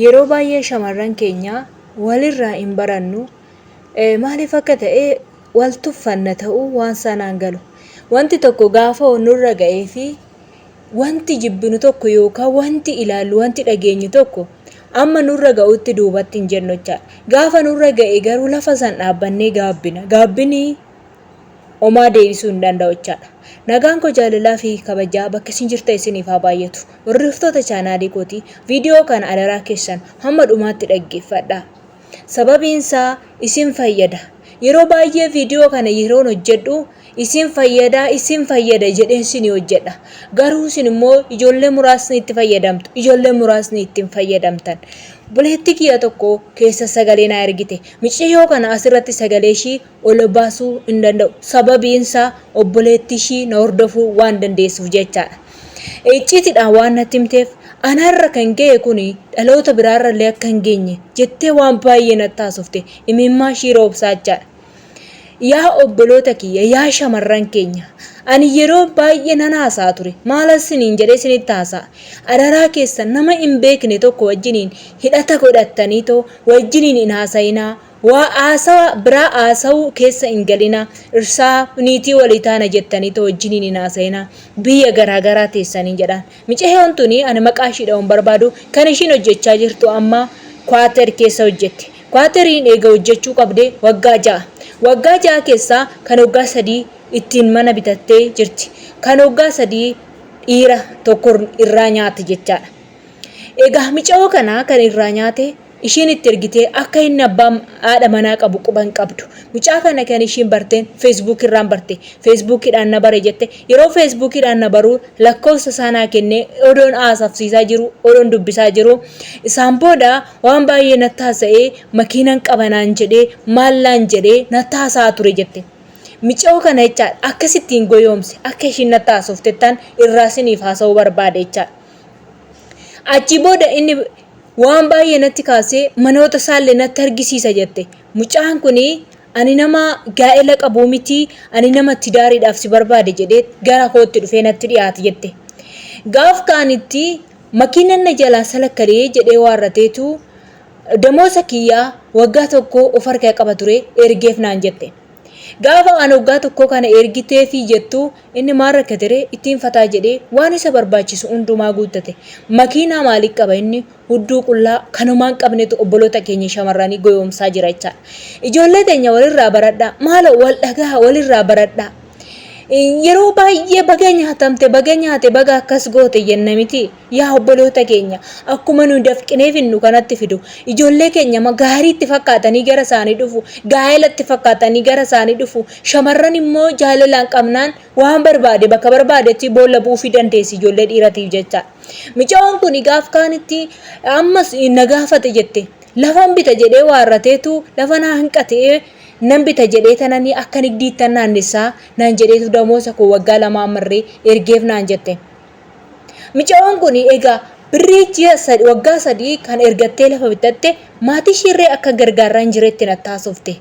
yeroo baay'ee shamarran keenya walirraa hin barannu maaliif akka ta'e wal tuffanna ta'uu waan sanaan galu. Wanti tokko gaafa nurra ga'ee fi wanti jibbinu tokko yookaan wanti ilaallu wanti dhageenyu tokko amma nurra ga'utti duubatti hin jennu jechaadha. Gaafa nurra ga'e garuu lafa san dhaabbannee gaabbina. Gaabbini homaa deebisuu hin danda'u jechaadha. Nagaan koo jaalalaa fi kabajaa bakka isin jirtan isiniif haa baay'atu. Hordoftoota chaanaalii kootii viidiyoo kana adaraa keessan hamma dhumaatti dhaggeeffadhaa. Sababiin isaa isin fayyada. Yeroo baay'ee viidiyoo kana yeroon hojjedhu isin fayyada jedheen isin hojjedha. Garuu isin immoo ijoollee muraasni itti fayyadamtu, ijoollee muraasni ittiin fayyadamtan. Buleetti kiyya tokko keessa sagalee na ergite. Micciyoo kana asirratti sagalee ishii ol baasuu hin danda'u. Sababiin isaa obboleetti ishii na hordofuu waan dandeessuuf jechaadha. Iccitiidhaan waan natti himteef anarra kan ga'e kuni dhaloota biraarrallee akka hin geenye jettee waan baay'ee natti haasofte. Imimmaa ishii roobsaa jechaadha. Yaa obboloota kiyya, yaa shamarran keenya, ani yeroo baay'ee nan haasaa ture. Maal isiniin jedhee isinitti haasaa? Adaraa keessan nama hin beekne tokko wajjiniin hidhata godhattanii too wajjiniin hin haasayinaa. Waa haasawa biraa haasawuu keessa hin galinaa. Irsaa niitii walii taana jettanii too wajjiniin hin haasayinaa. Biyya garaagaraa teessanii jedhaan. Miceeyoon tuni ani maqaa ishii dha'uun barbaadu kan ishiin hojjechaa jirtu amma Kwaatar keessa hojjette. Kwaateriin eega hojjechuu qabdee waggaa 6. Waggaa 6 keessaa kan waggaa 3 ittiin mana bitattee jirti. Kan waggaa 3 dhiira tokko irraa nyaate jechaadha. Egaa miceeyoo kana kan irraa nyaate ishiin itti ergitee akka inni abbaa haadha manaa qabu quban qabdu. Mucaa kana kan ishiin barteen Facebook irraan barte. Facebookidhaan na bare jette. Yeroo Facebookidhaan na baruu lakkoofsa isaanaa kennee odoon haasofsiisaa jiru, odoon dubbisaa jiru. Isaan booda waan baay'ee natti haasa'ee makiinaan qabanaan jedhee maallaan jedhee natti haasaa ture jette. Miceeyoo kana jechaadha akkasittiin goyoomse akka ishiin natti haasoftettaan irraa isiniif haasa'uu barbaade jechaadha. Achi booda inni waan baay'ee natti kaasee manoota isaallee natti argisiisa jette. Mucaan kuni ani nama gaa'ela qabu miti, ani nama itti daariidhaaf si barbaade jedhee gara kootti dhufee natti dhiyaate jette. Gaaf kaanitti makiinaan na jalaa salakkalee jedhee waarrateetu damoosa kiyyaa waggaa tokko of harkaa qaba ture ergeef naan jette. Gaafa ani waggaa tokko kana ergitee fi jettu inni maal rakkate ittiin fataa jedhee waan isa barbaachisu hundumaa guuttate. Makiinaa maaliif qaba inni hudduu qullaa kanumaan qabnetu obboloota keenya shamarranii goyoomsaa jira jechaadha. Ijoollee teenya walirraa baradhaa. Maal wal dhagaa walirraa baradhaa. Yeroo baay'ee baga nyaatamte baga nyaate baga akkas goote jenna miti. Yaa obboloota keenya akkuma nu dafqinee finnu kanatti fidu. Ijoollee keenya gaariitti fakkaatanii gara isaanii dhufu. Gaa'elatti fakkaatanii gara isaanii dhufu. Shamarran immoo jaalalaan qabnaan waan barbaade bakka barbaadetti boolla buufii dandeessi ijoollee dhiiratiif jecha. Miceeyoon kun gaaf kaanitti ammas na gaafate jette. Lafan bita jedhee waarrateetu lafa naa hanqatee nan bita jedhee tananii akka nigdiittan naannessaa naan jedheetu damoosa koo waggaa 2 amarree ergeef naan jette. Miceeyoon kun egaa birrii waggaa 3 kan ergattee lafa bitatte maatii shirree akka gargaaraan jireetti natti haasofte.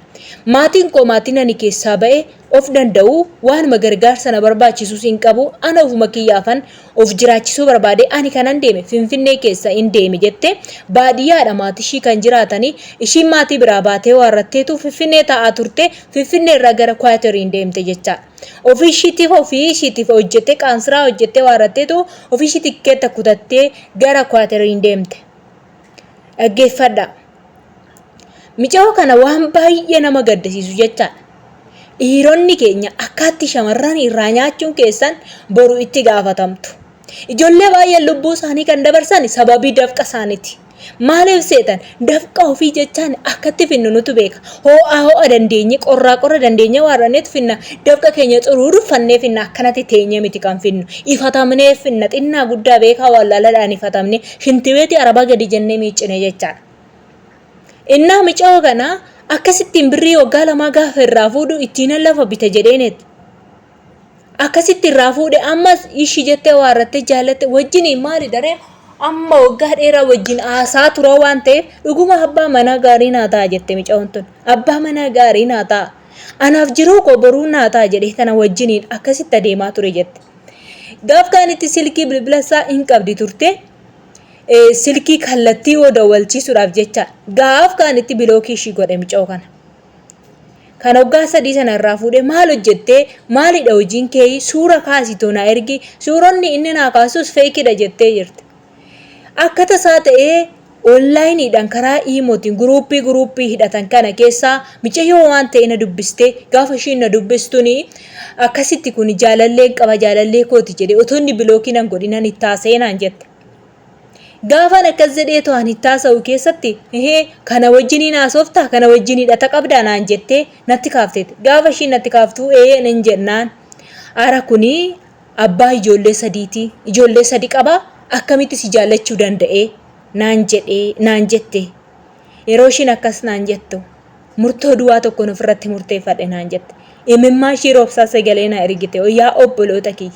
Maatiin koo maatiin ani keessaa ba'e of danda'u waan gargaarsa na barbaachisu hin qabu ana ofuma kiyyaafan of jiraachisuu barbaade ani kanan deeme Finfinnee keessa hin deeme jette. Baadiyyaadha maatii ishii kan jiraatanii ishiin maatii biraa baatee waarratteetu Finfinnee taa'aa turte. Finfinnee irraa gara Kwaateriin deemte jecha. Ofii ishiitiif hojjette qaansiraa hojjette waarratteetu ofii ishii tikkeetta kutattee gara Kwaateriin deemte. Dhaggeeffadhaa. Miceeyoo kana waan baay'ee nama gaddisiisu jechaadha. Dhiironni keenya akkaatti shamarran irraa nyaachuun keessan boru itti gaafatamtu. Ijoollee baay'ee lubbuu isaanii kan dabarsan sababii dafqa isaaniiti. Maaliif seetan dafqa ofii jechaan akkatti finnu nutu beeka. Ho'a dandeenye qorra dandeenye waarraneetu finna. Dafqa keenya xuruurfannee finna akkanatti teenye miti kan finnu. Ifatamnee finna xinnaa guddaa beekaa wallaalaadhaan ifatamne shintibeeti araba gadi jennee miiccine jechaadha. Innaa miceeyoo kana akkasittiin birrii waggaa 2 gaafa irraa fuudhu ittiin lafa bita jedheeneeti. Akkasitti irraa fuudhe ammas ishii jettee waarrattee jaalatte wajjin maali daree amma waggaa dheeraa wajjin haasaa tura waan ta'eef dhuguma abbaa manaa gaarii naa ta'a jette miceeyoon tun. Abbaa manaa gaarii naa ta'a. Anaaf jiruu koo boruu naa ta'a jedhee kana wajjiniin akkasitti adeemaa ture jette. Gaaf kaanitti silkii bilbila isaa hin qabdi turte. silkii kallattii odoo walchiisuudhaaf jecha gaaf kaanitti bilookii ishii godhe micoo kana. Kan hoggaa sadii sana irraa fuudhee maal hojjettee maalidha hojiin kee suura kaasitoo na ergi suuronni inni naa kaasus feekidha jettee jirti. Akka tasaa ta'ee onlaayiniidhaan karaa iimootiin guruuppii hidhatan kana keessaa micayyoo waan ta'e na dubbistee gaafa isheen na dubbistuuni akkasitti kun jaalalleen qaba jaalallee kooti jedhee otoo inni bilookii nan godhinan itti haasa'inaan jette. Gaafan akkas jedhee to'an itti haasa'u keessatti kana wajjiniin haasoftaa kana wajjin hidhata qabdaa naan jettee natti kaafteeti. Gaafa isheen natti kaaftuu nan jennaan ara kuni abbaa ijoollee sadiiti ijoollee sadi qaba akkamitti si jaallachuu danda'e naan jette. Yeroo isheen akkas naan jettu murtoo duwwaa tokkoon ofirratti murteeffadhe naan jette. Imimmaa ishee roobsaa sagalee na ergite yaa obboloota kiyya.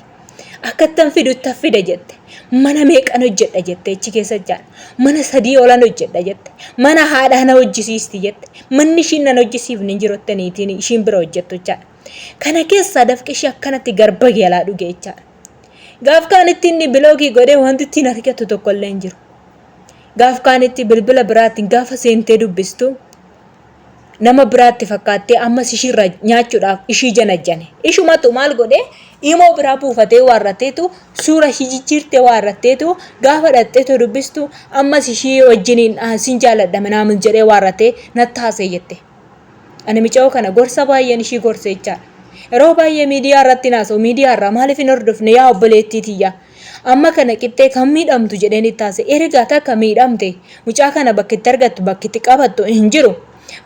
Akkattan fidutti fida jette. Mana meeqan hojjedha jette achi keessa jaan. Mana sadii olan hojjedha jette. Mana haadhaa na hojjisiisti jette. Manni ishiin nan hojjisiifne hin jirottaniitiin ishiin bira hojjettu jechaadha. Kana keessaa dafqi ishee akkanatti garba geelaa dhuge jechaadha. Gaaf kaanitti inni biloogii godhee wanti ittiin argatu tokko illee hin jiru. Gaaf kaanitti bilbila biraatiin gaafa seentee dubbistu nama biraatti fakkaattee ammas ishiirra nyaachuudhaaf ishii janajjane. Ishumatu maal godhee imoo biraa buufatee waarratteetu suura ishii jijjiirtee waarratteetu gaafa dhaqxeetu dubbistu ammas ishii wajjiniin sin jaaladha manaamin jedhee waarrattee natti haasee jette. Ani micoo kana gorsa baay'een ishii gorsee jechaadha. Yeroo baay'ee miidiyaa irratti naasoo miidiyaa irraa maaliif hin hordofne yaa obboleettii tiyya. Amma kana qixxee kan miidhamtu jedheen itti haasee ergaa takka miidhamte mucaa kana bakka itti argattu bakka itti qabattu hin jiru.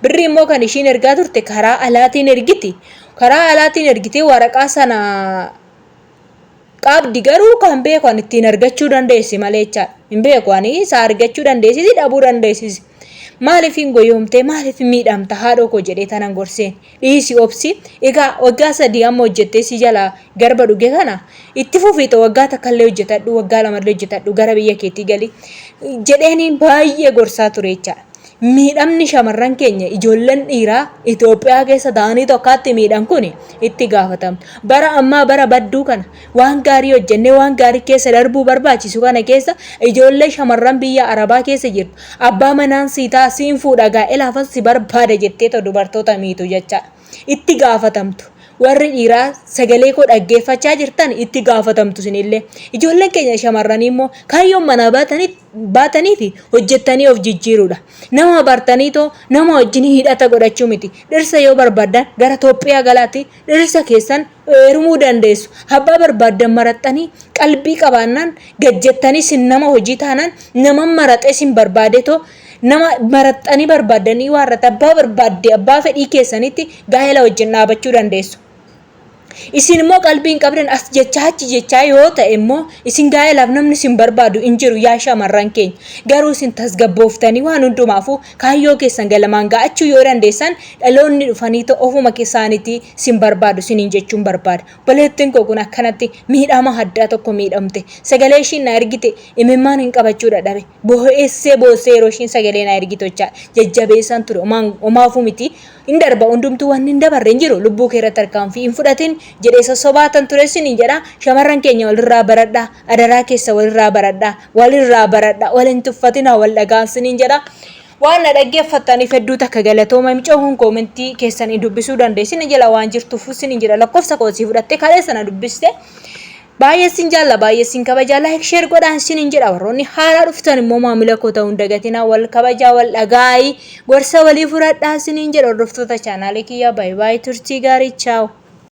Birri immoo kan ishiin ergaa turte karaa alaatiin ergiti. Karaa alaatiin ergitee waraqaa sana qabdi garuu kan beekan ittiin argachuu dandeessi malee jechaadha. Hin beekani isa argachuu dandeessisi dhabuu dandeessisi. Maaliif hin goyoomtee maaliif miidhamta haadhoo koo jedhee tanan gorseen dhiisi obsi egaa waggaa sadii amma hojjettee si jala garba dhuge kana itti fufiita waggaa takkallee hojjetadhu waggaa lamallee hojjetadhu gara biyya keetii gali jedheeniin baay'ee gorsaa ture jechaadha. Miidhamni shamarran keenya ijoolleen dhiiraa Itoophiyaa keessa ta'anii tokkatti miidhan kun itti gaafatamu. Bara ammaa bara badduu kana waan gaarii hojjennee waan gaarii keessa darbuu barbaachisu kana keessa ijoollee shamarran biyya Arabaa keessa jirtu. Abbaa manaan siitaa siin fuudha gaa'elaafas si barbaada jettee dubartoota miitu jechaadha. Itti gaafatamtu. Warri dhiiraa sagalee koo dhaggeeffachaa jirtan itti gaafatamtu sinillee. Ijoolleen keenya shamarranii immoo kaayyoon mana baatanii fi hojjettanii of jijjiiruudha. Nama bartanii too nama wajjin hidhata godhachuu miti. Dhirsa yoo barbaadan gara Itoophiyaa galaatti dhirsa keessan heerumuu dandeessu. Abbaa barbaadan maraxxanii qalbii qabaannaan gajjettanii sin nama hojii taanaan nama maraxee sin barbaade too nama maraxxanii barbaadanii waarrata abbaa barbaadde abbaa fedhii keessanitti gaa'ela wajjin dhaabachuu dandeessu. Isin immoo qalbiin qabdan as jechaa yoo ta'e immoo isin gaa'elaaf namni sin barbaadu hin jiru yaa shamarran keenya. Garuu isin tasgabbooftanii waan hundumaafuu kaayyoo keessan galamaan ga'achuu yoo dandeessan dhaloonni dhufanii ofuma keessaanitti sin barbaadu siniin jechuun barbaada. Obboleettiin koo kun akkanatti miidhama addaa tokko miidhamte. Sagalee ishiin na ergite imimmaan hin qabachuu dadhabe. Boo'eessee yeroo ishiin sagalee na ergite jecha jajjabeessan ture omaafuu miti. In darba hundumtuu waan hin dabarre hin jiru lubbuu keerratti tarkaanfii hin fudhatin jedhee sossobaatan ture siniin jedha shamarran keenya walirraa baradhaa adaraa keessa walirraa baradhaa waliin tuffatina wal dhagaan siniin jedha. Waan na dhaggeeffattaniif hedduu takka galatooma micoon koomentii keessanii dubbisuu dandeessin jala waan jirtuuf siniin jedha lakkoofsa koosii fudhattee kalee sana dubbiste. Baay'ee sin jaalla baay'ee sin kabajaa like share godhaan siniin jedha warroonni haaraa dhuftan immoo maamila koo ta'uun dagatina wal kabajaa wal dhagaayi gorsa walii fudhadhaa siniin jedha hordoftoota chaanaalii kiyya bye bye turtii gaarii ciao.